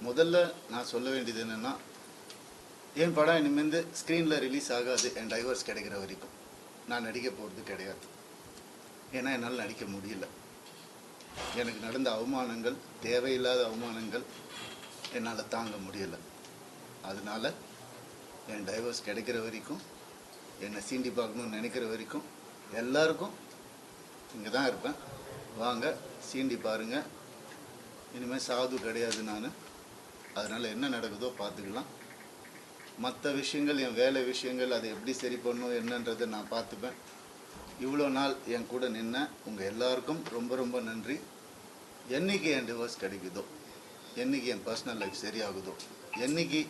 முதல்ல நான் சொல்ல வேண்டியது என்னென்னா, என் படம் இனிமேல் ஸ்க்ரீனில் ரிலீஸ் ஆகாது என் டைவர்ஸ் கிடைக்கிற வரைக்கும். நான் நடிக்க போகிறது கிடையாது. ஏன்னா என்னால் நடிக்க முடியல. எனக்கு நடந்த அவமானங்கள், தேவையில்லாத அவமானங்கள் என்னால் தாங்க முடியலை. அதனால என் டைவர்ஸ் கிடைக்கிற வரைக்கும், என்னை சீண்டி பார்க்கணும்னு நினைக்கிற வரைக்கும் எல்லாருக்கும் இங்கே தான் இருப்பேன். வாங்க சீண்டி பாருங்கள். இனிமேல் சாது கிடையாது நான். அதனால் என்ன நடக்குதோ பார்த்துக்கலாம். மற்ற விஷயங்கள், என் வேலை விஷயங்கள், அதை எப்படி சரி பண்ணணும் என்னன்றதை நான் பார்த்துப்பேன். இவ்வளோ நாள் என் கூட நின்ன உங்கள் எல்லாருக்கும் ரொம்ப ரொம்ப நன்றி. என்றைக்கு என் டிவோர்ஸ் கிடைக்குதோ, என்றைக்கு என் பர்சனல் லைஃப் சரியாகுதோ, என்றைக்கு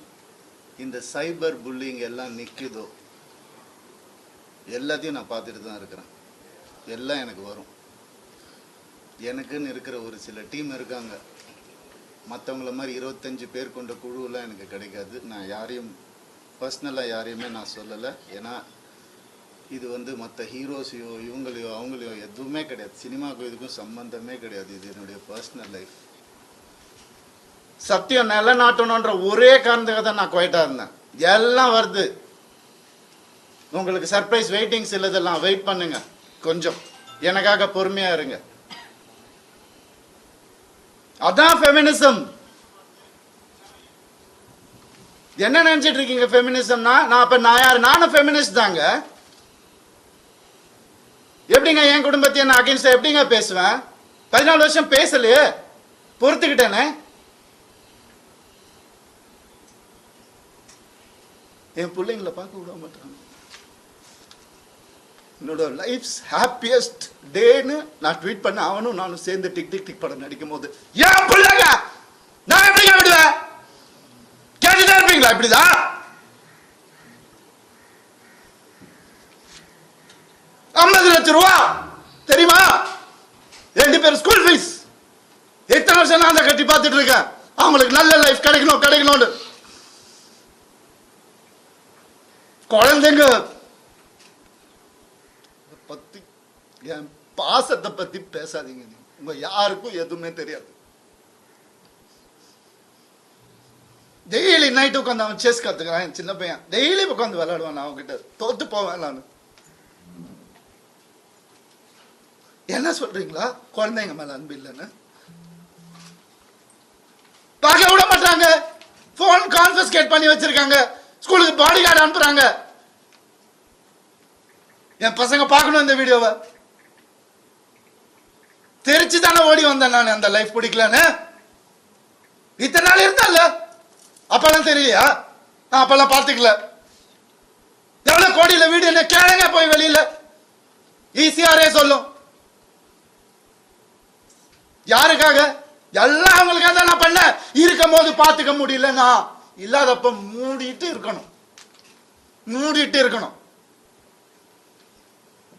இந்த சைபர் புல்லிங் எல்லாம் நிற்குதோ, எல்லாத்தையும் நான் பார்த்துட்டு தான் இருக்கிறேன். எல்லாம் எனக்கு வரும். எனக்குன்னு இருக்கிற ஒரு சில டீம் இருக்காங்க. மற்றவங்கள மாதிரி 25 பேர் கொண்ட குழுவெலாம் எனக்கு கிடைக்காது. நான் யாரையும் பர்சனலாக யாரையுமே நான் சொல்லலை. ஏன்னா இது மற்ற ஹீரோஸையோ இவங்களையோ அவங்களையோ எதுவுமே கிடையாது. சினிமாவுக்கும் இதுக்கும் சம்பந்தமே கிடையாது. இது என்னுடைய பர்சனல் லைஃப். சத்தியம் நிலநாட்டணுன்ற ஒரே காரணத்துக்காக தான் நான் குவைட்டாக இருந்தேன். எல்லாம் வருது. உங்களுக்கு சர்ப்ரைஸ் வெயிட்டிங்ஸ் இல்லதெல்லாம் வெயிட் பண்ணுங்க. கொஞ்சம் எனக்காக பொறுமையாக இருங்க. அதான் ஃபெமினிசம். என்ன நினைச்சிட்டு இருக்கீங்க ஃபெமினிசம்னா? நான் யாரு? நானும் ஃபெமினிஸ்ட் தாங்க. எப்படிங்க என் குடும்பத்தை நான் அகைன்ஸ்டா எப்படிங்க பேசுவேன்? 14 வருஷம் பேசலையே, பொறுத்துக்கிட்டேனே. என் பிள்ளைங்களை பார்க்க விட மாட்டாங்க. என்னோட லைஃப்ஸ் ஹாப்பியஸ்ட் டேன்னு நான் ட்வீட் பண்ண அவனும் நானும் சேர்ந்து டிக் டிக் டிக் படம் நடிக்கும் போது ஏன் பிள்ளைங்க நான் எப்படிங்க விடுவேன்? கேட்டுதான் இருப்பீங்களா? இப்படிதான் 50 லட்சம் ரூபா தெரியுமா? 2 பேர் ஸ்கூல் ஃபீஸ். எத்தனை வருஷம் நான் கட்டி பார்த்துட்டு இருக்கேன். அவங்களுக்கு நல்ல லைஃப் கிடைக்கணும்னு. குழந்தைங்க பத்தி, என் பாசத்தை பத்தி பேசாதீங்க. உங்க யாருக்கும் எதுவுமே தெரியாது. டெய்லி நைட்டு உட்காந்து அவன் செஸ் கத்துக்கிறான். என் சின்ன பையன் டெய்லி உட்காந்து விளையாடுவான். அவன்கிட்ட தோத்து போவேன் நான். என்ன சொல்றீங்களா? குழந்தைங்க மேல அன்பு இல்லைன்னு பார்க்க விட மாட்டாங்க. போன் கான்ஃபிஸ்கேட் பண்ணி வச்சிருக்காங்க. ஸ்கூலுக்கு பாடி கார்டு அனுப்புறாங்க. என் பசங்க பார்க்கணும் இந்த வீடியோவை. தெரிச்சு தானே ஓடி வந்தேன் நான். அந்த லைஃப் பிடிக்கலன்னு இத்தனை நாள் இருந்தால அப்பெல்லாம் தெரியலையா? நான் அப்பெல்லாம் பார்த்துக்கல. எவ்வளவு கோடியில வீடு என்ன கேளுங்க போய் வெளியில. ஈஸியாரே சொல்லும். யாருக்காக? எல்லாம் அவங்களுக்காக தான் நான் பண்ண. இருக்கும் போது பார்த்துக்க முடியல. நான் இல்லாதப்ப மூடிட்டு இருக்கணும்.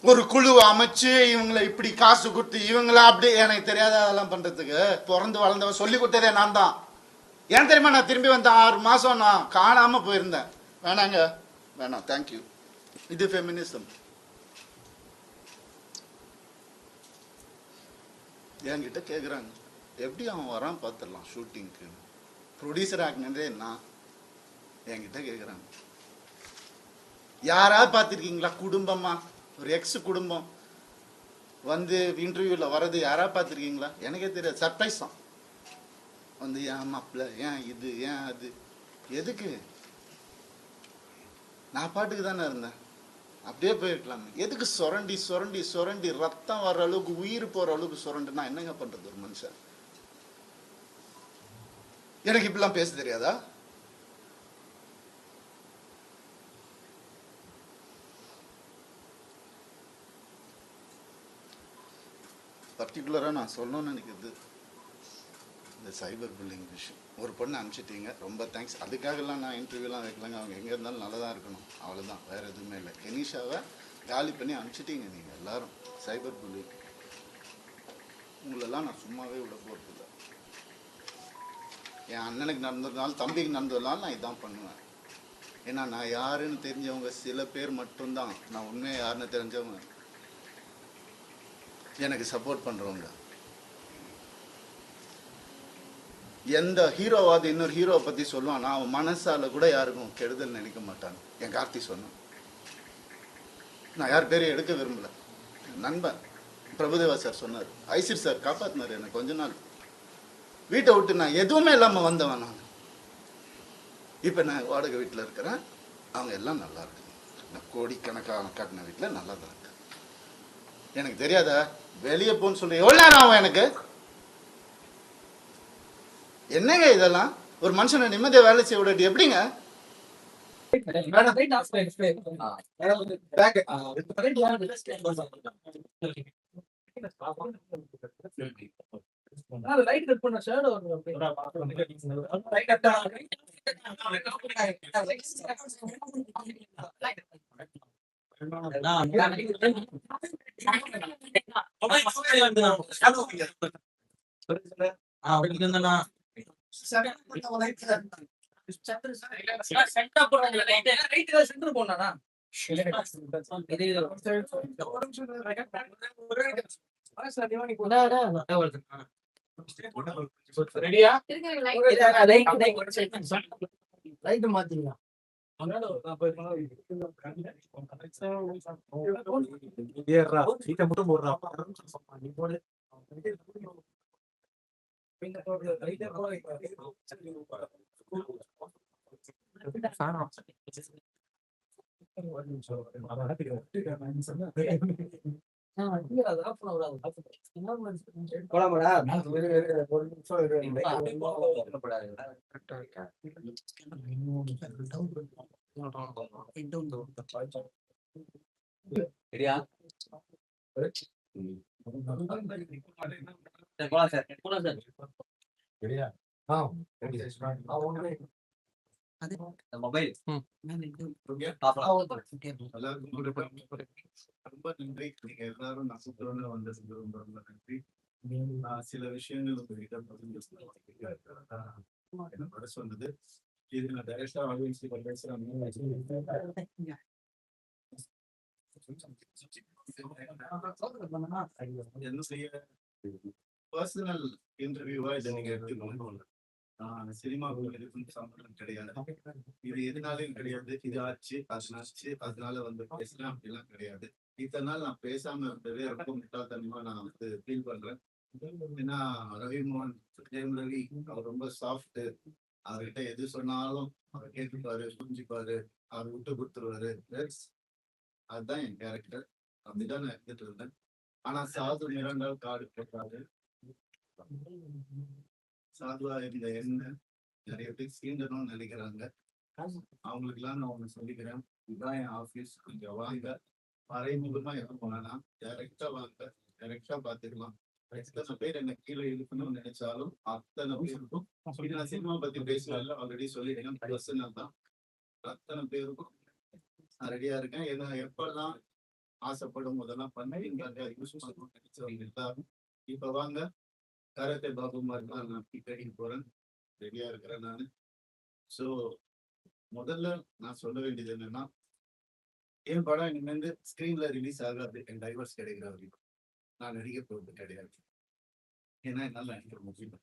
ஒரு குழு அமைச்சு இவங்களை இப்படி காசு கொடுத்து இவங்கள அப்படி எனக்கு தெரியாத அதெல்லாம் பண்றதுக்கு பிறந்து வளர்ந்தவ சொல்லி கொடுத்ததே நான் தான். ஏன் தெரியுமா? நான் திரும்பி வந்த 6 மாசம் நான் காணாம போயிருந்தேன். வேணாம் தேங்க்யூ. இது ஃபெமினிசம். என்கிட்ட கேட்குறாங்க எப்படி அவன் வரான் பார்த்துடலாம் ஷூட்டிங்க்கு. ப்ரொடியூசர் ஆகினதே நான். என்கிட்ட கேட்குறாங்க யாராவது பார்த்துருக்கீங்களா? குடும்பமா ஒரு எக்ஸ் குடும்பம் வந்து இன்டர்வியூவில் வர்றது யாராவது பார்த்துருக்கீங்களா? எனக்கே தெரியாது. சர்ப்ரைஸ் தான். வந்து ஏன் மாப்பிள்ள, ஏன் இது, ஏன் அது, எதுக்கு? நான் பாட்டுக்கு தானே இருந்தேன். அப்படியே போயிருக்கலாம். எதுக்கு சுரண்டி ரத்தம் வர்ற அளவுக்கு, உயிர் போற அளவுக்கு சுரண்டுனா என்னங்க பண்றது ஒரு மனுஷன்? எனக்கு இப்படிலாம் பேச தெரியாதா? பர்டிகுலராக நான் சொல்லணும்னு நினைக்கிறது இந்த சைபர் புல்லிங் விஷயம். ஒரு பொண்ணை அனுப்பிச்சிட்டீங்க, ரொம்ப தேங்க்ஸ். அதுக்காகலாம் நான் இன்டர்வியூலாம் வைக்கலங்க. அவங்க எங்கே இருந்தாலும் நல்லா தான் இருக்கணும், அவ்வளோதான். வேறு எதுவுமே இல்லை. கெனிஷாவை காலி பண்ணி அனுப்பிச்சிட்டீங்க நீங்கள் எல்லாரும். சைபர் புல்லிங் உங்களெல்லாம் நான் சும்மாவே விட போகிறதில்ல. என் அண்ணனுக்கு நடந்ததுனால, தம்பிக்கு நடந்ததுனால நான் இதான் பண்ணுவேன். ஏன்னா நான் யாருன்னு தெரிஞ்சவங்க சில பேர் மட்டும்தான். நான் உண்மையாக யாருன்னு தெரிஞ்சவங்க எனக்கு சப்போர்ட் பண்ணுறவங்க. எந்த ஹீரோவாவது இன்னொரு ஹீரோவை பற்றி சொல்லுவான், நான் அவன் மனசால கூட யாருக்கும் கெடுதல் நினைக்க மாட்டான். என் கார்த்தி சொன்னான். நான் யார் பேரையும் எடுக்க விரும்பல. நண்பன் பிரபுதேவா சார் சொன்னார், ஐசிர் சார் காப்பாற்றினார் எனக்கு. கொஞ்ச நாள் வீட்டை விட்டு நான் எதுவுமே இல்லாமல் வந்தவன் நான். இப்போ நான் வாடகை வீட்டில் இருக்கிறேன். அவங்க எல்லாம் நல்லா இருக்கு. நான் கோடிக்கணக்கான காட்டின வீட்டில் நல்லா தான் இருக்கு. எனக்கு தெரியாதா வெளியே போன்னு சொல்லி எவ்வளோ நேரம் ஆகும் எனக்கு? என்னங்க இதெல்லாம்? ஒரு மனுஷனை நிம்மதியாக வேலை செய்ய விடாட்டி எப்படிங்க? லைட் கட் பண்ண ஷேடோ ரெடியா லைட் மாத்தீங்க. மொபைல் ரொம்ப நன்றி. நீங்க எல்லாரும் நான் சுத்தரோட வந்ததுக்கு ரொம்ப ரொம்ப நன்றி. சில விஷயங்கள் உங்ககிட்ட பகிர்ந்து என்ன பட சொன்னது இது நான் டைரக்டா ஆடியன்ஸ் பேசுறேன். என்ன செய்ய பர்சனல் இன்டர்வியூவா இதை நீங்க எடுத்துக்கணும். சினிமாவுக்கு எதுக்கும் சம்பளம் கிடையாது. இது எதுனாலையும் கிடையாது. இது ஆச்சு அதனாச்சு அதனால வந்து பேசலாம் அப்படிலாம் கிடையாது. இத்தனை நாள் நான் பேசாம இருந்ததே ரொம்ப முட்டாள்தனமா நான் வந்து ஃபீல் பண்றேன். ஏன்னா ரவிமோகன் ஜெயம் ரவி அவர் ரொம்ப சாஃப்ட். அவர்கிட்ட எது சொன்னாலும் அவர் கேட்டுப்பாரு, புரிஞ்சுப்பாரு, அவர் விட்டு கொடுத்துருவாரு. அதுதான் என் கேரக்டர். அப்படிதான் நான் எடுத்துட்டு இருந்தேன். ஆனா சாது மிரண்டால் காடு போட்டாரு. சாதுவா இருந்த என்ன நிறைய பேர் சீண்டணும்னு நினைக்கிறாங்க. அவங்களுக்கு எல்லாம் நான் ஒண்ணு சொல்லிக்கிறேன். இதுதான் என் ஆபீஸ். கொஞ்சம் வாங்க. மறைமுகமா எதுவும் போனா டைரக்டா வாங்க. டைரக்டா பாத்துக்கலாம். எத்தனை பேர் என்ன கீழே இழுக்கணும்னு நினைச்சாலும் அத்தனை பேருக்கும் நான் சினிமா பத்தி பேசுறதுல ஆல்ரெடி சொல்லிட்டேன். பர்சனல் தான். அத்தனை பேருக்கும் நான் ரெடியா இருக்கேன். ஏன்னா எப்பெல்லாம் ஆசைப்படும் போதெல்லாம் பண்ணி யூஸ் பண்ணணும்னு நினைச்சவங்க எல்லாரும் இப்ப வாங்க. கராத்தே பாபு மாதிரி தான் நான் ட்ரைனிங் போறேன். ரெடியா இருக்கிறேன் நான். ஸோ முதல்ல நான் சொல்ல வேண்டியது என்னன்னா, என் படம் இனிமேல் ஸ்கிரீன்ல ரிலீஸ் ஆகாது. என் டைவர்ஸ் கிடைக்கிற வரைக்கும் நான் நடிக்க போறது கிடையாது. ஏன்னா என்னால் நடிக்க முடியல.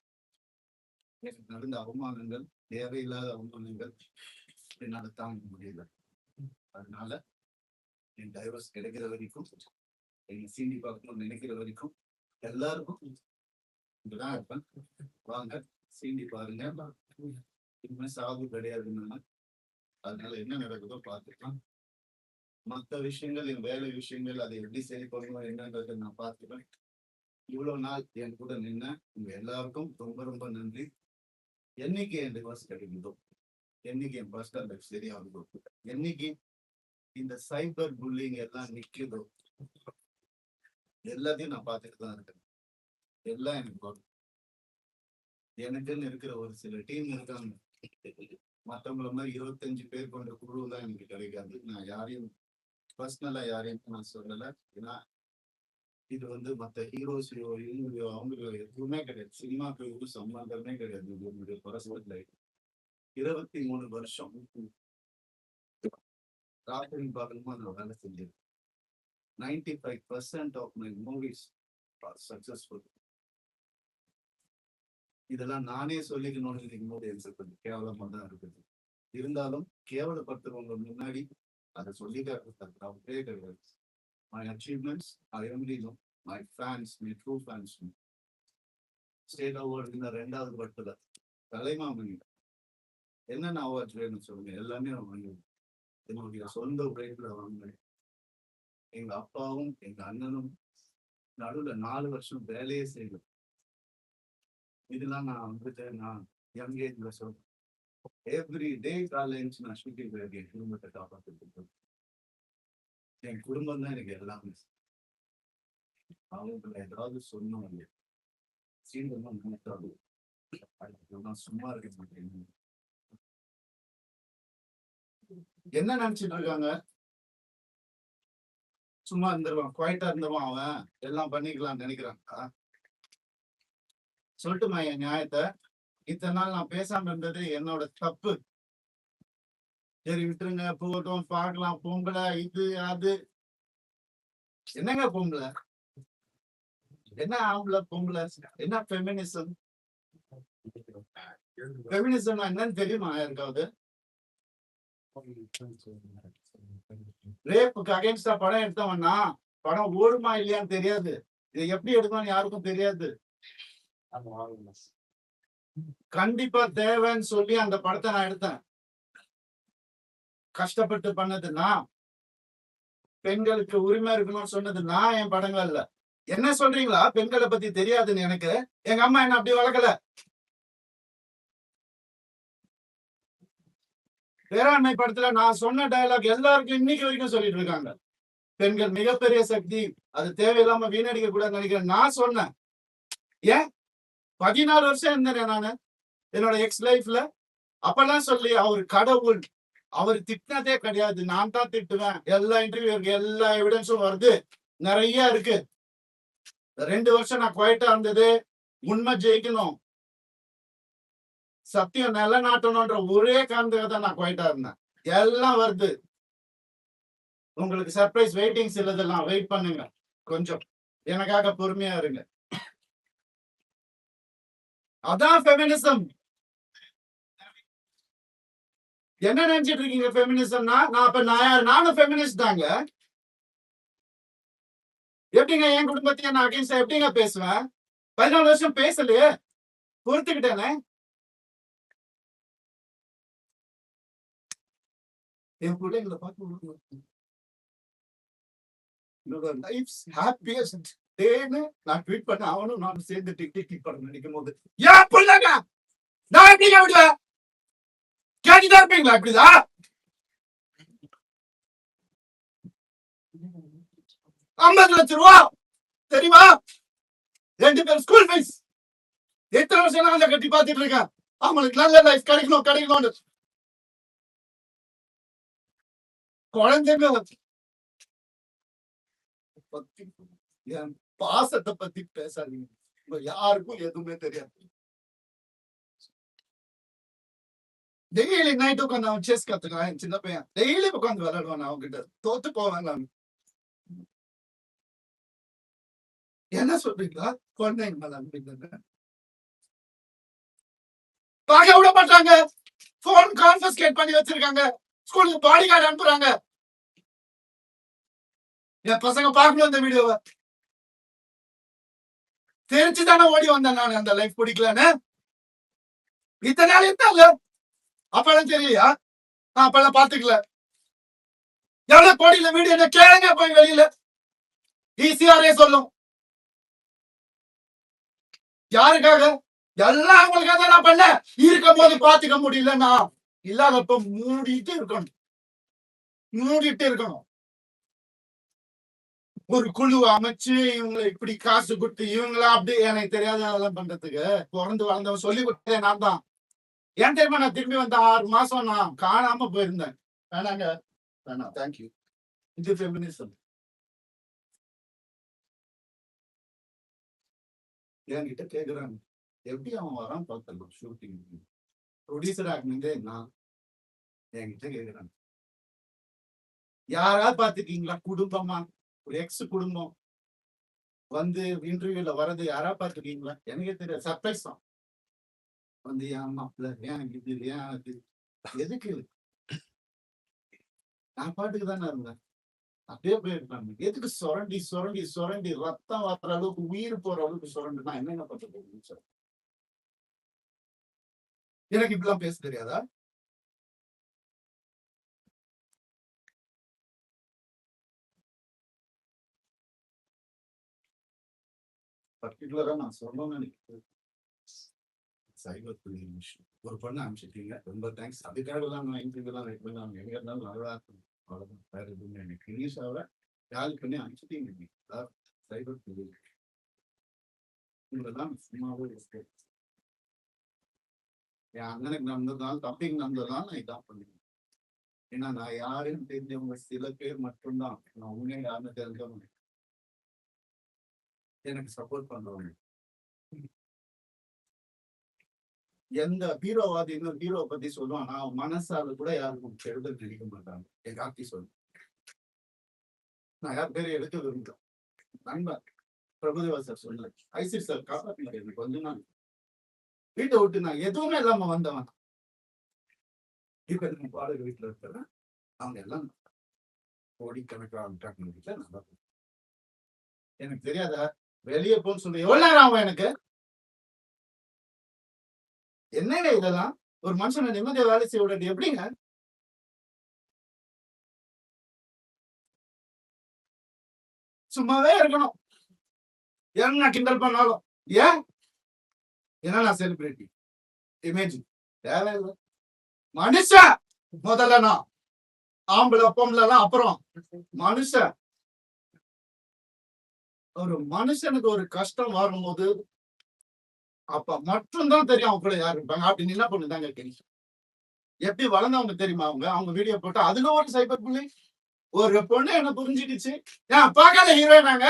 எனக்கு நடந்த அவமானங்கள், தேவையில்லாத அவமானங்கள் என்னால் தாங்க முடியல. அதனால என் டைவர்ஸ் கிடைக்கிற வரைக்கும், என் சீண்டி பார்க்கணும்னு நினைக்கிற வரைக்கும் எல்லாருக்கும் இப்படிதான் இருப்பேன். வாங்க சீண்டி பாருங்க. இனிமே சாவு கிடையாதுன்னு. அதனால என்ன நடக்குதோ பார்த்துக்கலாம். மற்ற விஷயங்கள், என் வேலை விஷயங்கள், அதை எப்படி சரி பண்ணணும் என்னன்றதை நான் பார்த்துப்பேன். இவ்வளவு நாள் என் கூட நின்ன உங்க எல்லாருக்கும் ரொம்ப ரொம்ப நன்றி. என்னைக்கு என் டிவோர்ஸ் கிடைக்குதோ, என்னைக்கு என் பர்சனல் லைஃப் சரியாகுதோ, என்னைக்கு இந்த சைபர் புல்லிங் எல்லாம் நிக்குதோ, எல்லாத்தையும் நான் பார்த்துட்டு தான் இருக்கேன். எல்லாம் எனக்கு வரும். எனக்குன்னு இருக்கிற ஒரு சில டீம் இருக்காங்க. மற்றவங்கள மாதிரி 25 பேர் கொண்ட குழு தான் எனக்கு கிடைக்காது. நான் யாரையும் பர்சனலா யாரையும் நான் சொல்லலை. ஏன்னா இது வந்து மற்ற ஹீரோஸையோ இவங்களையோ அவங்களோ எதுவுமே கிடையாது. சினிமாக்கு எதுவும் சம்பந்தமே கிடையாது. இது என்னுடைய பர்சனல் லைஃப். 23 வருஷம் ராத்திரி பாகமா நான் வேலை செஞ்சேன். 95% of my movies are successful. இதெல்லாம் நானே சொல்லிக்கணும்னு நினைக்கும் போது எனக்கு கொஞ்சம் கேவலமா தான் இருக்குது. இருந்தாலும் கேவலப்படுத்துறவங்க முன்னாடி அதை சொல்லிட்டே கிடையாது. My achievements I only know my fans, my true fans. State award இந்த 2வது படத்துல தலைமாமணி என்னென்ன அவார்ட்ஸ் வேணும்னு சொல்லுங்க, எல்லாமே நான் வாங்குவேன். என்னுடைய சொந்த உழைப்புல வாங்கினேன். எங்க அப்பாவும் எங்க அண்ணனும் நடுவுல 4 வருஷம் வேலையே செய்யல. இதெல்லாம் நான் வந்துட்டு நான் யங் ஏஜ்ல சொல்றேன். எவ்ரி டே காலைல எழுந்துச்சு நான் ஷூட்டிங் போயிருக்கேன். என் குடும்பத்தை காப்பாற்றுறதுக்கு. என் குடும்பம் தான் எனக்கு எல்லாமே. அவங்கள ஏதாவது சொன்னோம் சீன்கள்லாம் நினைக்காது. நான் சும்மா இருக்க மாட்டேன். என்ன நினைச்சிட்டு இருக்காங்க? சும்மா இருந்துருவான், குவைட்டா இருந்தவன் அவன் எல்லாம் பண்ணிக்கலாம் நினைக்கிறாங்க. சொல்லட்டுமா என் நியாயத்தை? இத்தனை நாள் நான் பேசாம இருந்தது என்னோட தப்பு. சரி விட்டுருங்க, போகட்டும், பார்க்கலாம். பொம்பளை இது அது என்னங்க பொம்பளை? என்ன ஆம்பளை பொம்பளை? என்ன ஃபெமினிசம்? ஃபெமினிசம் என்னன்னு தெரியுமா யாருக்காவது? ரேப்புக்கு அகைன்ஸ்டா படம் எடுத்தவன்னா படம் ஓடுமா இல்லையான்னு தெரியாது. இதை எப்படி எடுக்கணும்னு யாருக்கும் தெரியாது. கண்டிப்பா தேவைன்னு சொல்லி அந்த படத்தை நான் எடுத்தேன். கஷ்டப்பட்டு பண்ணதுன்னா, பெண்களுக்கு உரிமை இருக்கணும்னு சொன்னதுன்னா என் படங்கள்ல. என்ன சொல்றீங்களா? பெண்களை பத்தி தெரியாதுன்னு எனக்கு. எங்க அம்மா என்ன அப்படி வளர்க்கல. வேளாண்மை படத்துல நான் சொன்ன டயலாக் எல்லாருக்கும் இன்னைக்கு வரைக்கும் சொல்லிட்டு இருக்காங்க. பெண்கள் மிகப்பெரிய சக்தி, அது தேவையில்லாம வீணடிக்க கூடாதுன்னு நினைக்கிறேன். நான் சொன்னேன். ஏன் 14 வருஷம் இருந்தேன் நானு என்னோட எக்ஸ் லைஃப்ல. அப்பெல்லாம் சொல்லி அவர் கடவுள், அவர் திட்டினதே கிடையாது. நான் தான் திட்டுவேன். எல்லா இன்டர்வியூ இருக்கு, எல்லா எவிடன்ஸும் வருது, நிறைய இருக்கு. 2 வருஷம் நான் குவைட்டா இருந்தது உண்மை ஜெயிக்கணும், சத்தியம் நிலநாட்டணும்ன்ற ஒரே காரணத்துக்காக தான் நான் குவைட்டா இருந்தேன். எல்லாம் வருது. உங்களுக்கு சர்ப்ரைஸ் வெயிட்டிங்ஸ் இல்லதெல்லாம் வெயிட் பண்ணுங்க. கொஞ்சம் எனக்காக பொறுமையா இருங்க. அதான் ஃபெமினிசம். என்ன நினைச்சிட்டு இருக்கீங்க ஃபெமினிசம்னா? நானும் ஃபெமினிஸ்ட் தாங்க. எப்படிங்க என் குடும்பத்தையே நான் அகைன்ஸ்டா எப்படிங்க பேசுவேன்? 14 வருஷம் பேசலையே, பொறுத்துக்கிட்டேனே. என் பிள்ளைங்களை பார்த்து லைஃப்ஸ் ஹாப்பியஸ்ட் டேன்னு நான் ட்வீட் பண்ண அவனும் நானும் சேர்ந்து டிக் படம் நினைக்கும் போது ஏன் பிள்ளைங்க நான் எப்படிங்க விடுவேன்? கேட்டுதான் இருப்பீங்களா? அப்படிதான் 50 லட்சம் ரூபா தெரியுமா? 2 பேர் ஸ்கூல் ஃபீஸ். எத்தனை வருஷம் நான் கட்டி பார்த்துட்டு இருக்கேன். அவங்களுக்கு நல்ல லைஃப் கிடைக்கணும்னு. குழந்தைங்க பத்தி, என் பாசத்தை பத்தி பேசாதீங்க. யாருக்கும் எதுவுமே தெரியாது. டெய்லி நைட் உட்காந்து அவன் செஸ் கத்துக்கலாம். என் சின்ன பையன் டெய்லி உட்காந்து விளையாடுவான். அவங்க கிட்ட தோத்து போவேன் நான். என்ன சொல்றீங்களா? குழந்தைங்க மேல அனுப்பிங்க. பார்க்க விட மாட்டாங்க. போன் கான்ஃபிஸ்கேட் பண்ணி வச்சிருக்காங்க. ஸ்கூலுக்கு பாடி கார்டு அனுப்புறாங்க. என் பசங்க பார்க்கணும் அந்த வீடியோவை. தெரிஞ்சுதானே ஓடி வந்தேன் நான். அந்த லைஃப் பிடிக்கலன்னு இத்தனை நாள் இருந்தாங்க. அப்பெல்லாம் தெரியலையா? அப்பெல்லாம் பாத்துக்கல. எவ்வளவு கோடியில வீடியோ கேளுங்க போய் வெளியில. ஈஸியாரே சொல்லும். யாருக்காக? எல்லாம் அவங்களுக்காக தான் நான் பண்ண. இருக்கும் போது பாத்துக்க முடியலன்னா இல்லாதப்ப மூடிட்டு இருக்கணும். ஒரு குழு அமைச்சு இவங்களை இப்படி காசு கொடுத்து இவங்களா அப்படி எனக்கு தெரியாத அதெல்லாம் பண்றதுக்கு பிறந்து வளர்ந்தவன் சொல்லி கொடுத்தேன் நான் தான். ஏன் தெரியுமா நான் திரும்பி வந்த 6 மாசம் நான் காணாம போயிருந்தேன். வேணாம் தேங்க்யூ. இது ஃபெமினிசம். என்கிட்ட கேக்குறாங்க எப்படி அவன் வரான் பார்த்தலாம் ஷூட்டிங். ப்ரொடியூசர் ஆகினதே நான். என்கிட்ட கேக்குறாங்க யாராவது பாத்துக்கீங்களா குடும்பமா? ஒரு எக்ஸ் குடும்பம் வந்து இன்டர்வியூல வர்றது யாரா பாத்துக்கீங்களா? எனக்கே தெரியாது. சர்ப்ரைஸ் தான். வந்து ஏன் மாப்பிள்ள ஏன் இது ஏன் அது எதுக்கு நான் பாட்டுக்கு தானே இருந்தேன். அப்படியே போயிருக்காங்க. எதுக்கு சுரண்டி சுரண்டி சுரண்டி ரத்தம் வர்ற அளவுக்கு உயிர் போற அளவுக்கு சுரண்டுனா என்னென்ன பண்ண போகுது சார்? எனக்கு இப்படிலாம் பேச தெரியாதா? பர்டிகுலரா நான் சொல்லணும்னு நினைக்கிறேன். சைபர் புல்லிங் விஷயம். ஒரு பொண்ணு அனுப்பிச்சிட்டீங்க. ரொம்ப தேங்க்ஸ். அதுக்காக தான் நான் இன்டர்வியூலாம் வெயிட் பண்ணி அவங்க எங்க இருந்தாலும் நல்லா இருக்கும். அவ்வளவுதான். வேற எதுவுமே எனக்கு இங்கிலீஷாவை கால் பண்ணி அனுப்பிச்சிட்டீங்க நீங்க. அதான் சைபர் புல்லிங். உங்களெல்லாம் சும்மாவே இருக்கு. என் அண்ணனுக்கு நடந்ததுனால தம்பிக்கு நடந்ததுனால நான் இதான் பண்ணுவேன். ஏன்னா நான் யாருன்னு தெரிஞ்சவங்க சில பேர் மட்டும்தான் நான் உண்மையை யாருன்னு தெரிஞ்சவங்க எனக்கு சப்போர்ட் பண்றவங்க. எந்த ஹீரோவாதி இன்னொரு ஹீரோவை பத்தி சொல்லுவான் நான் மனசால கூட யாருக்கும் கெடுதல் நினைக்க மாட்டாங்க. என் கார்த்தி சொல்லு நான் யார் பேரும் எடுக்க விரும்புகிறேன். நண்பர் பிரபுதேவா சார் சொன்ன ஐசி சார் காப்பாத்தினார். எனக்கு கொஞ்சம் நாள் வீட்டை விட்டு நான் எதுவுமே இல்லாம வந்தவன். இப்ப நம்ம பாடகர் வீட்டுல இருக்கிறேன். அவங்க எல்லாம் கோடிக்கணக்கான வீட்டுல நல்லா எனக்கு தெரியாதா வெளியே போன்னு சொல்லி எவ்வளவு நேரம் ஆகும் எனக்கு? என்னங்க இதெல்லாம் ஒரு மனுஷனை நிம்மதியா வேலை செய்ய விடாது எப்படிங்க? சும்மாவே இருக்கணும். என்ன கிண்டல் பண்ணாலும் ஏன் ஏன்னா நான் செலிபிரிட்டி இமேஜ் தேவையில்லை. மனுஷன் முதல்ல நான் ஆம்பளை பொம்பளைலாம் அப்புறம் மனுஷன். ஒரு மனுஷனுக்கு ஒரு கஷ்டம் வரும்போது அப்ப மட்டும்தான் தெரியும் அவங்க கூட யாரு இருப்பாங்க. அப்படின்னு என்ன பண்ணுதாங்க தெரியும். எப்படி வளர்ந்தவங்க தெரியுமா? அவங்க அவங்க வீடியோ போட்டு அதுல ஒரு சைபர் புள்ளி ஒரு பொண்ணு என்ன புரிஞ்சுக்கிச்சு. ஏன் பார்க்காத ஹீரோயினாங்க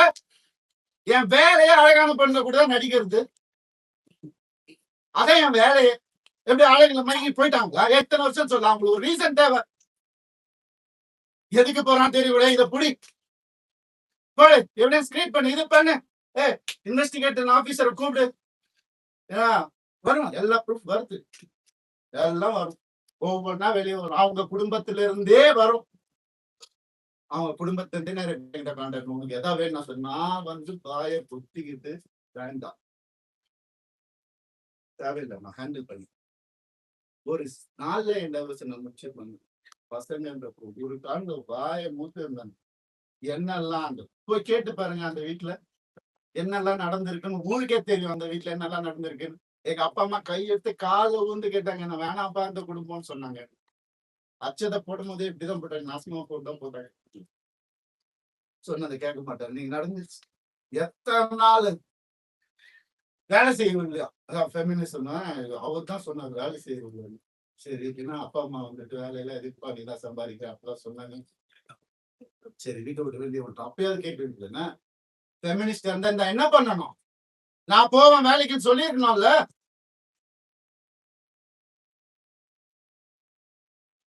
என் வேலையே அழகான பொண்ணு கூட தான் நடிக்கிறது. அதான் என் வேலையே. எப்படி அழகுல மயங்கி போயிட்டாங்களா? எத்தனை வருஷம் சொல்ல அவங்களுக்கு ஒரு ரீசன் தேவை. எதுக்கு போறான்னு தெரியல. இதை புடி போடு எவிடன்ஸ் கிரியேட் பண்ணு இது பண்ணு. இன்வெஸ்டிகேட்டர் ஆபீசரை கூப்பிடு. வரும் எல்லா ப்ரூஃப் வருது. எல்லாம் வரும். ஒவ்வொன்னா வெளியே வரும். அவங்க குடும்பத்தில இருந்தே வரும். அவங்க குடும்பத்திலிருந்தே கான்டாக்ட் உங்களுக்கு எதாவது வேணும் சொன்னா வந்து பாய குத்திக்கிட்டு வேண்டாம் தேவையில்லை. நான் ஹேண்டில் பண்ணி ஒரு நாள்ல என் டைவர்ஷன் முடிச்சு பண்ணு பசங்கன்ற ஒரு காண்ட வாய மூத்து இருந்தாங்க. என்னெல்லாம் அந்த போய் கேட்டு பாருங்க அந்த வீட்டுல என்னெல்லாம் நடந்திருக்குன்னு ஊருக்கே தெரியும். அந்த வீட்டுல என்னெல்லாம் நடந்திருக்குன்னு எங்க அப்பா அம்மா கையெடுத்து காலை ஊந்து கேட்டாங்க. என்ன வேணாப்பா இந்த குடும்பம்னு சொன்னாங்க. அச்சதை போடும் போதே இப்படிதான் போட்டாங்க. நாசமா போட்டுதான் போட்டாங்க. சொன்னதை கேட்க மாட்டாரு. நீங்க நடந்துச்சு எத்தனை நாள் வேலை செய்யவில்லையா? அதான் ஃபெமினிசம் அவர் தான் சொன்னார் வேலை செய்யவில்லை. சரி ஏன்னா அப்பா அம்மா வந்துட்டு வேலையில எதிர்ப்பா நீ தான் சம்பாதிக்கிற அப்பதான் சொன்னாங்க. சரி வீட்டை விட்டு வெளியே விட்டோம். அப்பயாவது கேட்டு ஃபெமினிஸ்ட் இருந்தா என்ன பண்ணணும்? நான் போவேன் வேலைக்கு சொல்லிருக்கணும்ல.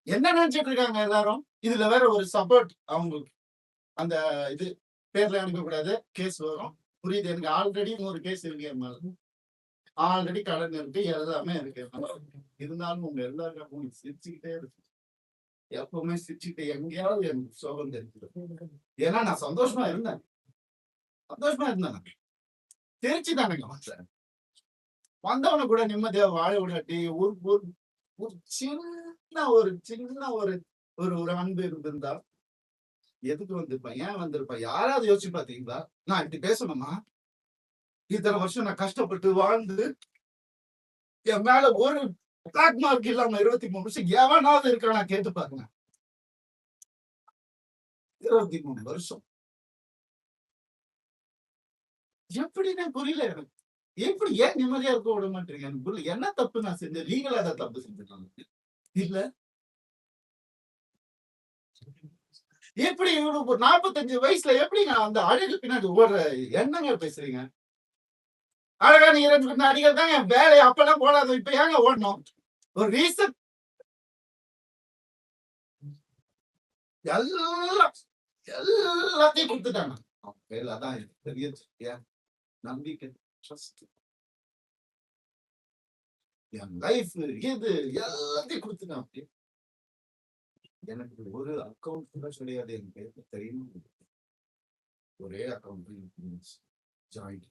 என்ன நினைச்சிட்டு இருக்காங்க எல்லாரும்? இதுல வேற ஒரு சப்போர்ட் அவங்களுக்கு அந்த இது பேர்ல அனுப்பக்கூடாது கேஸ் வரும். புரியுது எனக்கு. ஆல்ரெடி 100 கேஸ் இருக்கு. ஆல்ரெடி கடன் இருக்கு. எல்லாமே இருக்கு. இருந்தாலும் உங்க எல்லாருக்கும் சிரிச்சுக்கிட்டே இருக்கு. எப்பவுமே சிரிச்சுக்கிட்டே எங்கேயாவது எனக்கு சோகம் தெரிஞ்சுது. ஏன்னா நான் சந்தோஷமா இருந்தேன். திருச்சி தானேங்க வந்தேன். வந்தவனை கூட நிம்மதியா வாழ விடாட்டி ஒரு சின்ன ஒரு அன்பு இருந்திருந்தா எதுக்கு வந்திருப்பேன்? ஏன் வந்திருப்பேன்? யாராவது யோசிச்சு பாத்தீங்களா? நான் இப்படி பேசணுமா? இத்தனை வருஷம் நான் கஷ்டப்பட்டு வாழ்ந்து என் மேல ஒரு பிளாக் மார்க் இல்லாம 23 வருஷம் எவனாவது இருக்கானா கேட்டு பாருங்க. 23 வருஷம் எப்படின்னு புரியல எனக்கு. எப்படி ஏன் நிம்மதியா இருக்க விட மாட்டீங்க? எனக்கு புரியல. என்ன தப்பு நான் செஞ்சேன்? லீகலா தான் தப்பு செஞ்சிருக்காங்க இல்ல. எப்படி இவனுக்கு 45 வயசுல எப்படி நான் அந்த அழகு பின்னாடி ஓடுற என்னங்க பேசுறீங்க? அழகா நீ நடிகர் தான் என் வேலை. அப்பெல்லாம் போடாத. இப்ப ஏங்க ஓடணும்? ஒரு ரீசன். எல்லாத்தையும் கொடுத்துட்டாங்க. அதான் பெரிய நம்பிக்கை. என் லைஃப் இது எல்லாத்தையும் கொடுத்துட்டேன். அப்படி எனக்கு ஒரு அக்கௌண்ட் கூட கிடையாது. என் பேருக்கு தெரியும். ஒரே அக்கௌண்ட் ஜாயிண்ட்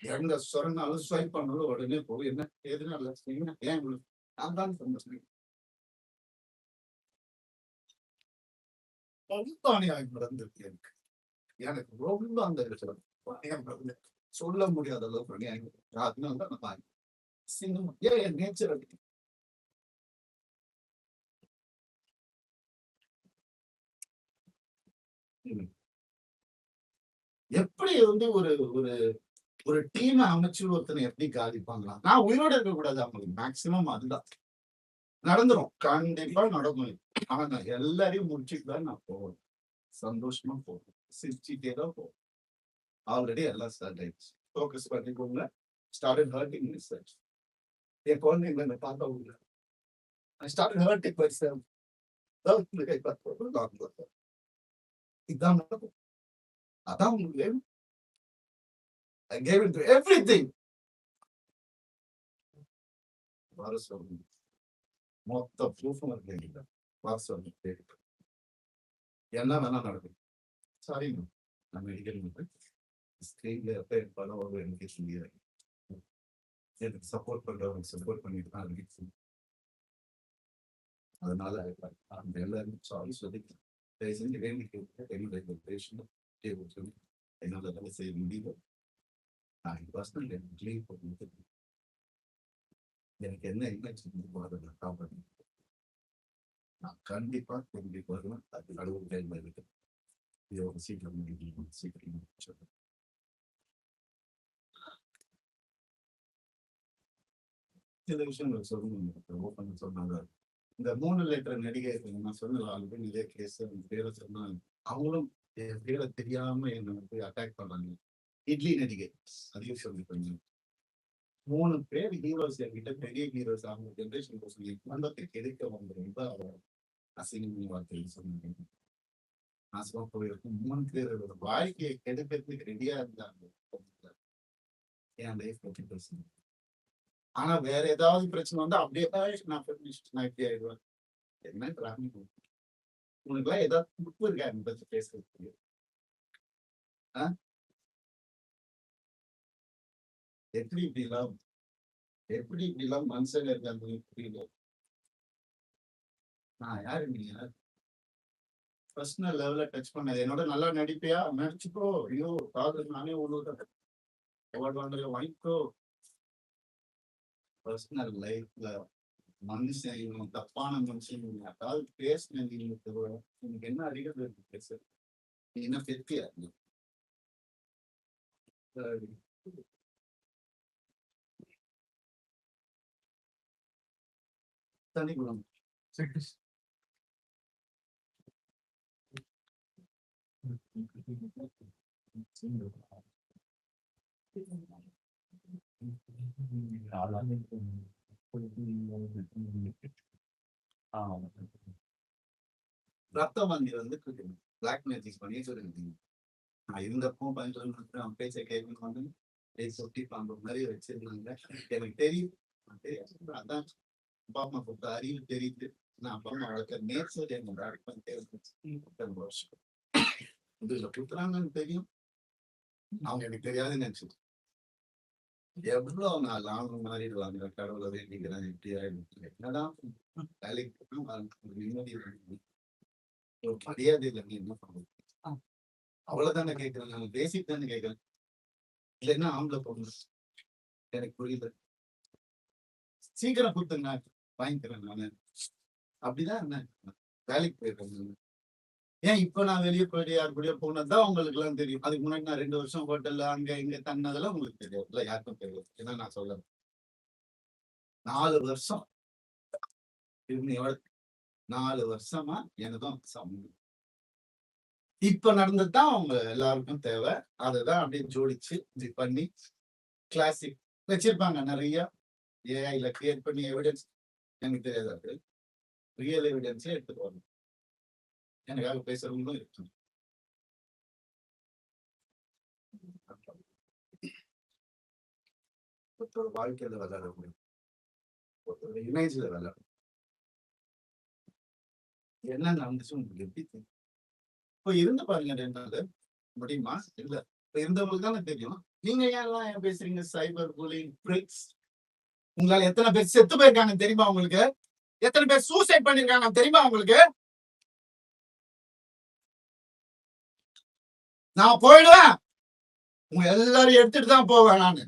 எங்க சொன்னாலும் ஸ்வைப் பண்ணாலும் உடனே போய் என்ன எதுனால ஏன் நான் தான் சொன்னேன். ரொம்ப அநியாயம் நடந்திருக்கு எனக்கு. எனக்கு ரொம்ப அந்த இடத்துல அநியாயம் நடந்து சொல்ல முடியாத அளவுக்கு அநியாயம். அதனால தான் நான் சினிமா ஏன் என் நேச்சர் அப்படி. எப்படி வந்து ஒரு ஒரு ஒரு டீம் அமைச்சு ஒருத்தனை எப்படி காலிப்பாங்களா? நான் உயிரோட இருக்க கூடாது. அவங்களுக்கு மேக்சிமம் அதுதான் நடந்துரும். கண்டிப்பா நடக்கும். ஆனா நான் எல்லாரையும் முடிச்சுட்டு தான் நான் போவேன். சந்தோஷமா போவேன். சிரிச்சுட்டே தான் போவேன். ஆல்ரெடி எல்லாம் ஸ்டார்ட் ஆயிடுச்சு. ஃபோக்கஸ் பண்ணிக்கோங்க. Started hurting research. என் குழந்தைங்களை நான் பார்த்தா உள்ள I started hurting myself. இதான் நடக்கும். அதான் உங்களுக்கு வேணும். I gave into everything. வர சொல்லுங்க. மொத்த ப்ரூஃபும் இருக்கு என்கிட்ட. வர சொல்லுங்க. என்ன வேணா நடக்கும். சாரி நான் மெடிக்கல் ஸ்கிரீன்ல எப்ப என் படம் வரும் எனக்கு தெரியாது. எனக்கு சப்போர்ட் பண்றவங்க சப்போர்ட் பண்ணிட்டு தான் இருக்கு. அதனால அந்த எல்லாரும் சாரி சொல்லி தயவு செஞ்சு வேண்டிட்டு என்னுடைய பேஷண்ட் சொல்லி என்னால வேலை செய்ய முடியல. நான் பர்சனல் லீவ் பண்ணிட்டு எனக்கு என்ன அதை நான் காப்பாற்றேன். நான் கண்டிப்பா திரும்பி வருவேன். அது கடவுள் கையில் இருக்கு. இதை ஒரு சீக்கிரம் சீக்கிரம் சொல்றேன். சில விஷயங்கள் சொல்லணும். ஓப்பன் சொன்னாங்க. இந்த 3 லெட்டர் நடிகை நான் சொன்ன ஆல்ரெடி இதே கேஸ் பேரை சொன்னாங்க. அவங்களும் என் பேரை தெரியாம என்னை வந்து அட்டாக் பண்ணாங்க. இட்லி நடிகை அதையும் சொல்லிட்டாங்க. 3 பேர் ஹீரோஸ் என்கிட்ட பெரிய ஹீரோஸ் அவங்க ஜென்ரேஷன் சொல்லி குடும்பத்தை கெடுக்க வந்து ரொம்ப அசிங்கமான வார்த்தைகள் சொன்னாங்க. நாசமா போயிருக்கும் 3 பேரோட வாழ்க்கையை கெடுக்கிறதுக்கு ரெடியா இருந்தாங்க. என் லைஃப் பத்தி பேசுங்க. ஆனா வேற ஏதாவது பிரச்சனை வந்து அப்படியே நான் இப்படி ஆயிடுவேன். என்ன உனக்கு எல்லாம் ஏதாவது துப்பு இருக்கா என்னை பத்தி பேசுறதுக்கு? எப்படி இப்படிலாம் மனுஷங்க இருக்காங்க புரியல. நான் யாரு நீங்க பர்சனல் லெவல்ல டச் பண்ணது என்னோட நல்லா நடிப்பியா நடிச்சுக்கோ. ஐயோ காதல் நானே உழுவுறேன். வாங்கிக்கோ. பர்சனல் லைஃப்ல மனுஷன் தப்பான மனுஷன் அதாவது பேசின எனக்கு என்ன அறிகிறது பேச நீ என்ன பெத்தியா தனிக்குளம் ரத்த வண்டி வந்து பிளாக் மேஜிக் பண்ணி சொல்லிருக்கீங்க. நான் இருந்தப்போ பதினொன்று அவன் பேச்சை கேட்கணும் வந்து சொட்டி பாம்பு மாதிரி வச்சிருந்தாங்க. எனக்கு தெரியும். அதான் அப்பா அம்மா கொடுத்த அறிவு தெரியுது. நான் அப்பா அம்மா வளர்க்க நேச்சர் என்னோட அடுப்பேன் வருஷம் இதுல குத்துறாங்கன்னு தெரியும். அவங்க எனக்கு தெரியாதுன்னு நினைச்சது. எவ்வளவு நாள் அவங்க மாறிடுவாங்க. கடவுளை வேண்டிக்கிறேன் எப்படி ஆயிடும். என்னதான் வேலைக்கு நிம்மதி ஒரு மரியாதை இல்லை. நீ என்ன பண்ணுறது? அவ்வளவுதானே கேட்கிறேன். நான் பேசிக் தானே கேட்கிறேன். இல்லைன்னா ஆம்பளை பொண்ணு எனக்கு புரியல. சீக்கிரம் கொடுத்துங்க வாங்கிக்கிறேன் நானு. அப்படிதான் என்ன வேலைக்கு போயிருக்கேன். ஏன் இப்ப நான் வெளியே போயிட்டு யாரு கூடயோ போனதுதான் உங்களுக்கு எல்லாம் தெரியும். அதுக்கு முன்னாடி நான் 2 வருஷம் ஹோட்டல்ல அங்க இங்க தங்கினதெல்லாம் உங்களுக்கு தெரியாது. இல்ல யாருக்கும் தெரியாது. ஏன்னா நான் சொல்றேன் 4 வருஷம் 4 வருஷமா எனக்கும் சம்பந்தம். இப்ப நடந்ததுதான் அவங்க எல்லாருக்கும் தேவை. அதுதான் அப்படியே ஜோடிச்சு இப்படி பண்ணி கிளாசிக் வச்சிருப்பாங்க நிறைய. ஏஐல கிரியேட் பண்ணி எவிடன்ஸ் எனக்கு தெரியாது. ரியல் எவிடன்ஸே எடுத்துட்டு வரணும். எனக்காக பேசுறவங்களும் இருக்கு. ஒருத்தரோட வாழ்க்கையில விளையாடக்கூடிய ஒருத்தரோட இமேஜ்ல விளையாடும். என்ன நடந்துச்சு உங்களுக்கு எப்படி தெரியும்? இப்ப இருந்து பாருங்க 2 நாள். முடியுமா? இல்ல. இப்ப இருந்தவங்களுக்கு தானே தெரியும். நீங்க ஏன் பேசுறீங்க? Cyber bullying tricks. உங்களால எத்தனை பேர் செத்து போயிருக்காங்க தெரியுமா உங்களுக்கு? எத்தனை பேர் சூசைட் பண்ணிருக்காங்க தெரியுமா உங்களுக்கு? நான் போயிடுவேன். உங்க எல்லாரும் எடுத்துட்டு தான் போவேன் நானு.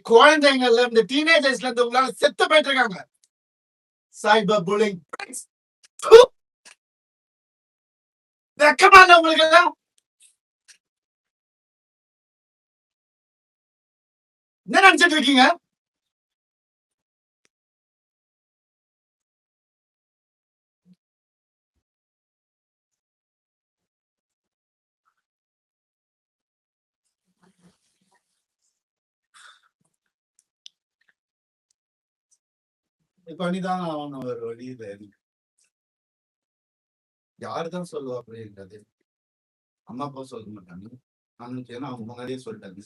குழந்தைங்கள்ல இருந்து டீனேஜர்ஸ்ல இருந்து உங்களால செத்து போயிட்டு இருக்காங்க. சைபர் புல்லிங் வெக்கமா இல்ல உங்களுக்கு எல்லாம்? என்ன நினைச்சிட்டு இருக்கீங்க? பண்ணிதான் அவன் ஒரு வழியில யாருதான் சொல்லுவா அப்படின்றது அம்மா அப்பா சொல்ல மாட்டாங்க. ஏன்னா அவங்க முன்னாடியே சொல்லிட்டாங்க.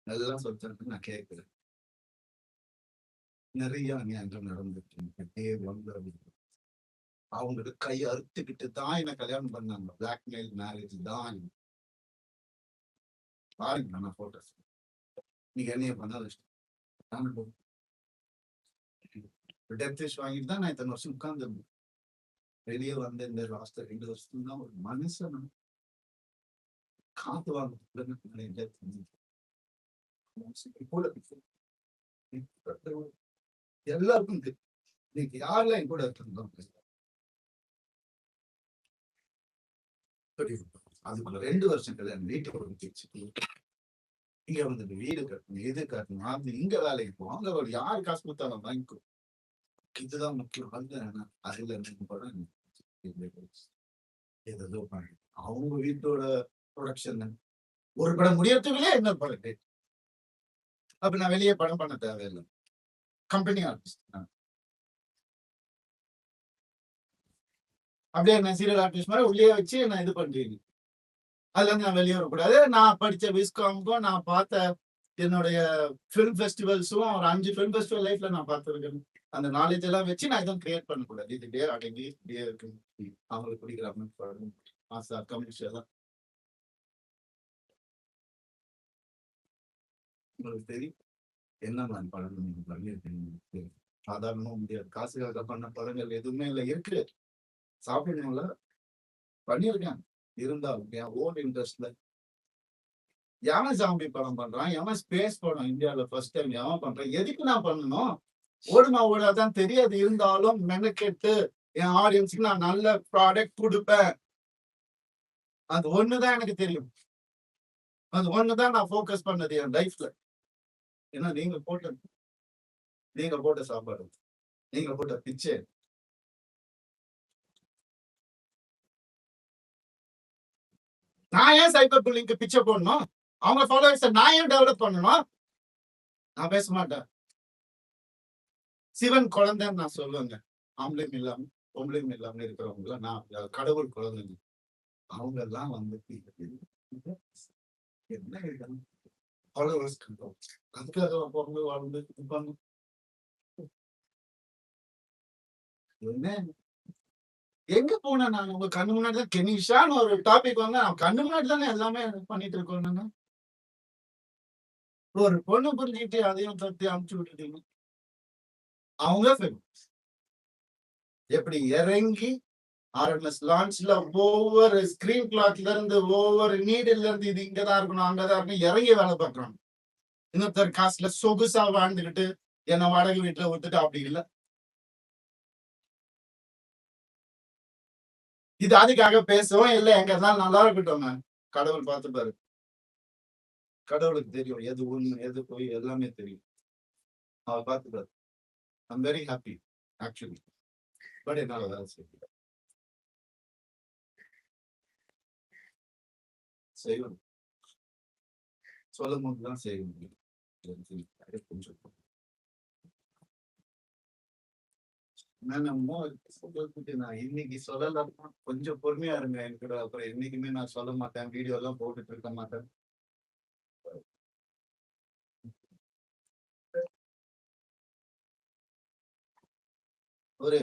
எல்லாம் சொல்லிட்டாங்க. நான் கேட்கிறேன். நிறைய அநியாயங்கள் நடந்துட்டு அவங்களுக்கு கை அறுத்துக்கிட்டு தான் என்ன கல்யாணம் பண்ணாங்க. பிளாக்மெயில் மேரேஜ் தான். பாருங்க நான் போட்டோஸ். நீங்க என்னைய பண்ணாத டெத் விஷ் வாங்கிட்டு தான் நான் இத்தனை வருஷம் உட்கார்ந்துருந்தேன். வெளியே வந்து இந்த லாஸ்ட் 2 வருஷம் தான் ஒரு மனுஷன் காத்து வாங்க எல்லாருக்கும் இன்னைக்கு யாரெல்லாம் என் கூட இருந்தோம் அதுக்குள்ள 2 வருஷம் கல்யாணம் வீட்டுக்கு இங்க வந்து வீடு கட்டணும், எது கட்டணும், அது இங்க வேலைக்கு போவோம். அங்க யாரு காசு கொடுத்தாலும் வாங்கிக்கும். இதுதான் முக்கியம். அதுல இருந்து படம் ஏதோ அவங்க வீட்டோட ப்ரொடக்ஷன் ஒரு படம் முடியறதுக்குள்ளே இன்னொரு படம். அப்ப நான் வெளியே படம் பண்ண தேவையில்லை. கம்பெனி ஆர்டிஸ்ட் அப்படியே நான் சீரியல் ஆர்டிஸ்ட் மாதிரி உள்ளே வச்சு நான் இது பண்றீங்க. அதுல இருந்து நான் வெளியே வரக்கூடாது. நான் படிச்ச விஸ்காமுக்கும் நான் பார்த்த என்னுடைய ஃபிலிம் ஃபெஸ்டிவல்ஸும் ஒரு 5 ஃபிலிம் ஃபெஸ்டிவல் லைஃப்ல நான் பார்த்துருக்கேன். அந்த நாலேஜ் எல்லாம் வச்சு நான் எதுவும் கிரியேட் பண்ணக்கூடாது. இது டே அடங்கி இப்படியே இருக்கு. அவங்களுக்கு பிடிக்கிற மாதிரி கம்யூனிஸ்ட் உங்களுக்கு தெரியும் என்ன நான் படம் நீங்க பண்ணியிருக்கீங்க. சாதாரணமா முடியாது. காசுக்காக பண்ண படங்கள் எதுவுமே இல்லை. இருக்கு சாப்பிடணும்ல பண்ணியிருக்கேன். இருந்தாலும் என் ஓன் இன்ட்ரெஸ்ட்ல எவன் ஜாம்பி படம் பண்றான், எவன் ஸ்பேஸ் படம் இந்தியாவில ஃபர்ஸ்ட் டைம் எவன் பண்றான், எதுக்கு நான் பண்ணணும்? ஓடுமா ஓடாதான் தெரியாது. இருந்தாலும் மெனக்கெட்டு என் ஆடியன்ஸுக்கு நான் நல்ல ப்ராடக்ட் கொடுப்பேன். அது ஒண்ணுதான் எனக்கு தெரியும். அது ஒண்ணுதான் நான் ஃபோக்கஸ் பண்ணது என் லைஃப்ல. ஏன்னா நீங்க போட்ட சாப்பாடு, நீங்க போட்ட பிச்சை. நான் ஏன் சைபர் புல்லிங்க்கு பிச்சை போடணும்? அவங்க ஃபாலோவர்ஸை நான் ஏன் டெவலப் பண்ணணும்? நான் பேச மாட்டேன். சிவன் குழந்தைன்னு நான் சொல்லுவேங்க. ஆம்பளையும் இல்லாம பொம்பளையும் இல்லாம இருக்கிறவங்க நான் கடவுள் குழந்தைங்க. அவங்க எல்லாம் வந்து என்ன ஃபாலோவர்ஸ் அதுக்காக பொம்பளை வாழ்ந்து இருப்பாங்க. என்ன எங்க போனேன் நான்? உங்க கண்ணு முன்னாடி தான் கெனிஷான்னு ஒரு டாபிக் வந்து கண்ணு முன்னாடி தானே எல்லாமே பண்ணிட்டு இருக்கோம். நாங்க ஒரு பொண்ணு புரிஞ்சுக்கிட்டு அதையும் தத்தி அமுச்சு விட்டுட்டீங்க. அவங்க எப்படி இறங்கி ஆர்எம்எஸ் லான்ச்ல ஒவ்வொரு ஸ்கிரீன் கிளாத்ல இருந்து ஒவ்வொரு நீடில இருந்து இது இங்கதான் இருக்கணும் அங்கதான் இருக்கணும் இறங்கி வேலை பார்க்கறாங்க. இன்னொருத்தர் காசுல சொகுசா வாழ்ந்துகிட்டு என்ன வாடகை வீட்டுல விட்டுட்டு அப்படி இல்லை. இது அதுக்காக பேசவும் இல்லை. எங்க இருந்தாலும் நல்லா இருக்கட்டும். கடவுள் பார்த்துப்பாரு. கடவுளுக்கு தெரியும் எது உண்மை எது போய் எல்லாமே தெரியும். அவர் பார்த்துப்பாரு. I'm very happy actually. But என்னால வேலை செய்யணும். சொல்லும் போதுதான் செய்ய முடியும். கொஞ்சம் நான் இன்னைக்கு சொல்லலாம். கொஞ்சம் பொறுமையா இருங்க என்கிட்ட. அப்புறம் என்னைக்குமே நான் சொல்ல மாட்டேன். வீடியோ எல்லாம் போட்டுட்டு இருக்க மாட்டேன். ஒரே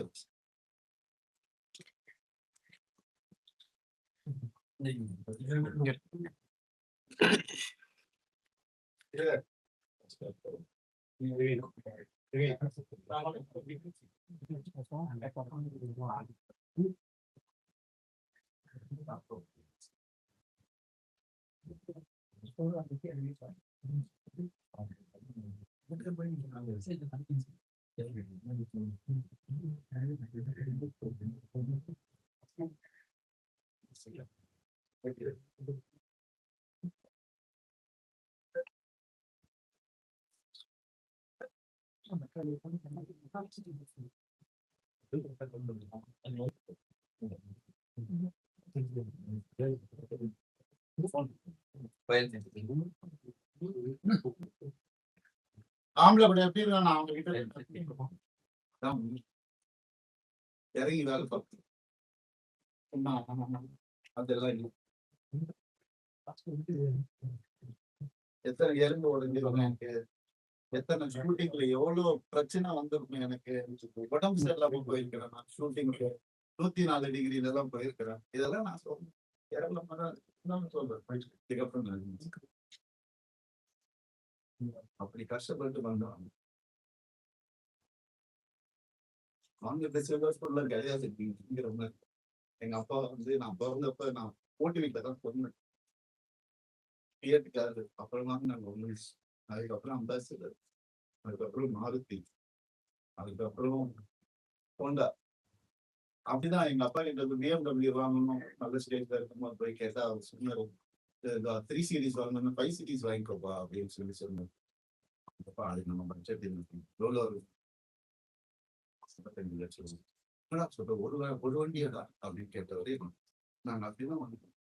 ஆம்பளை படம் எப்படி இருக்கா? நான் அவங்க கிட்ட இறங்கி வேலை பார்த்து அதெல்லாம் இல்லை. எத்தனை எறும்பு உடஞ்சிருக்கும் எனக்கு, எத்தனை ஷூட்டிங்ல எவ்வளவு பிரச்சனை வந்திருக்கும் எனக்கு. உடம்பு சரியில்லாம போயிருக்கிறேன் நான் ஷூட்டிங்க்கு 104 டிகிரில எல்லாம் போயிருக்கிறேன். இதெல்லாம் நான் சொல்றேன் சொல்றேன். இதுக்கப்புறம் அப்படி கஷ்டப்பட்டு வந்தோம். அவங்க சில்வர் கிடையாது. எங்க அப்பா வந்து நான் பிறந்தப்ப நான் போட்டி வீட்டுல தான் சொன்னேன். தியேட்டருக்காரு. அப்புறமா நாங்க ஒண்ணு, அதுக்கப்புறம் அம்பாசிடர், அதுக்கப்புறம் மாருதி, அதுக்கப்புறம் ஹோண்டா. அப்படிதான் எங்க அப்பா கிட்ட BMW வாங்கணும் நல்ல ஸ்டேஜ்ல இருக்கும்போது போய் கேட்டா அவர் சொன்னாரு 3 சீரீஸ் வாங்கணும் 5 சீரீஸ் வாங்கிக்கோப்பா அப்படின்னு சொன்னாரு. அப்பா அது நம்ம பட்ஜெட் எவ்வளோ 55 லட்சம் சொல்ற ஒரு வண்டியடா அப்படின்னு கேட்டவரே நாங்க அப்படிதான் வந்துட்டோம்.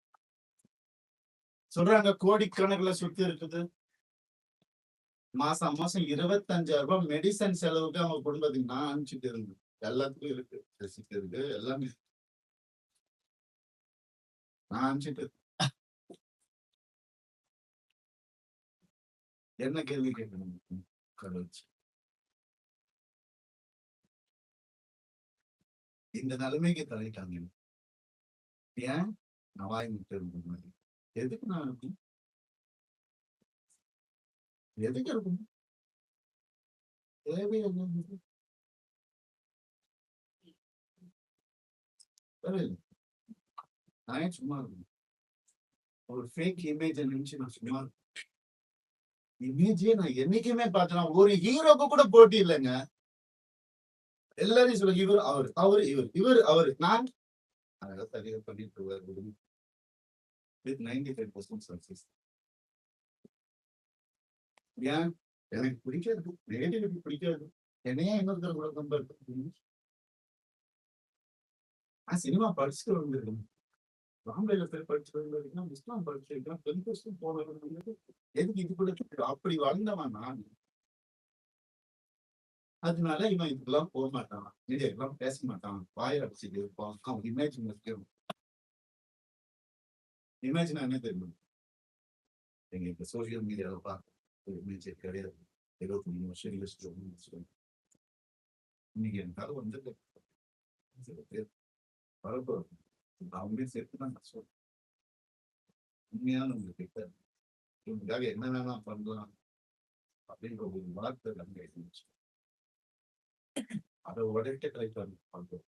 சொல்றாங்க கோடிக்கணக்குல சுத்தி இருக்குது. மாசம் 25,000 ரூபாய் மெடிசன் செலவுக்கு அவங்க குடும்பத்துக்கு நான் அனுப்பிச்சுட்டு இருந்தேன். எல்லாத்துக்கும் இருக்கு, ரெசிப்ட் இருக்கு, எல்லாமே நான் அனுப்பிச்சுட்டு. என்ன கேள்வி கேட்கணும்? கடவுள் இந்த நிலைமைக்கு தள்ளிட்டாங்க. ஏன்? நான் வாய் முட்டை இருந்த மாதிரி எதுக்கு நான் இருக்கும்? எதுக்கு இருக்கும்? தேவையில்லை. நான் ஏன் சும்மா இருக்கணும்? ஒரு ஃபேக் இமேஜ் நினைச்சு நான் சும்மா இமேஜே நான் என்னைக்குமே பார்த்தேன். ஒரு ஹீரோக்கு கூட போட்டி இல்லைங்க. எல்லாரையும் சொல்லுங்க, இவர் அவரு அவரு இவர் இவர் அவரு நான் அதெல்லாம் சரியா பண்ணிட்டு வருவது with 95% சக்சஸ். ஏன்? எனக்கு பிடிக்காது, நெகட்டிவிட்டி பிடிக்காது. என்னையா இன்னொருத்தர் கூட கம்பேர் பண்ணுறீங்க? நான் சினிமா படிச்சுட்டு வந்திருக்கேன். பாம்பேல போய் படிச்சுட்டு வந்திருக்கேன், இஸ்லாம் படிச்சிருக்கேன், 10% போனது எதுக்கு இது கூட அப்படி வளர்ந்தவன் நான். அதனால இவன் இதுக்கெல்லாம் போக மாட்டான், மீடியாக்கெல்லாம் பேச மாட்டான், வாயை அடிச்சுட்டு இருப்பான். அவன் இமேஜின் முக்கியம். இமேஜினா என்ன தெரியும்? எங்க இப்ப சோசியல் மீடியாவை பார்க்க இமேஜே கிடையாது. 23 வருஷம் யோசிச்சு இன்னைக்கு எனக்காக வந்துட்டு சில பேர் வரப்போ அவங்களே சேர்த்து தான் நான் சொல்றேன். உண்மையான உங்களுக்கு கிட்ட இவங்களுக்காக என்ன வேணா பண்ணலாம் அப்படின்ற ஒரு வார்த்தை அங்கே இருந்துச்சு. அதை உடனே ட்ரை பண்றோம்.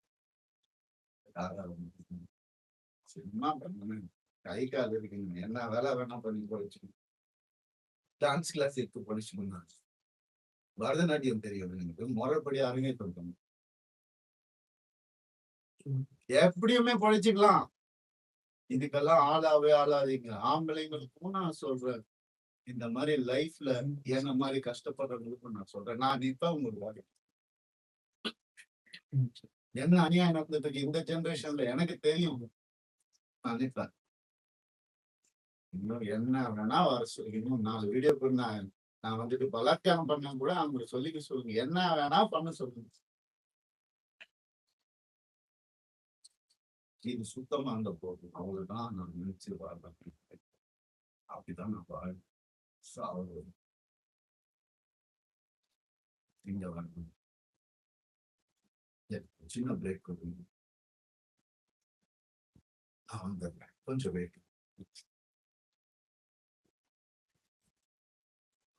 சும்மா பண்ணணும், கை கால் இருக்குங்க, என்ன வேலை வேணா பண்ணி படிச்சுக்கணும். டான்ஸ் கிளாஸ் எடுத்து படிச்சுக்கணும். பரதநாட்டியம் தெரியும் எனக்கு, முறைப்படி அரங்கேற்றம் பண்ணணும். எப்படியுமே படிச்சுக்கலாம். இதுக்கெல்லாம் ஆளாதீங்க. ஆம்பளைங்களுக்கும் நான் சொல்றேன், இந்த மாதிரி லைஃப்ல என்ன மாதிரி கஷ்டப்படுறவங்களுக்கும் நான் சொல்றேன். நான் இப்ப உங்களுக்கு என்ன அநியாயம் நடந்துட்டு இந்த ஜெனரேஷன்ல எனக்கு தெரியும். நான் நினைப்பேன் இன்னும் என்ன வேணா வர சொல்லி, இன்னும் 4 வீடியோ நான் வந்துட்டு பலாத்காரம் பண்ண கூட அவங்களுக்கு சொல்லிக்க சொல்லுங்க, என்ன வேணா பண்ண சொல்லுங்க. இது சுத்தமா அந்த போகும், அவ்வளவுதான் நான் நினைச்சு வாழ்றேன். அப்படிதான் நான் வாழ்றேன். இங்க வரணும். சின்ன பிரேக் கொடுங்க. வந்துடுறேன். கொஞ்சம் வெயிட்.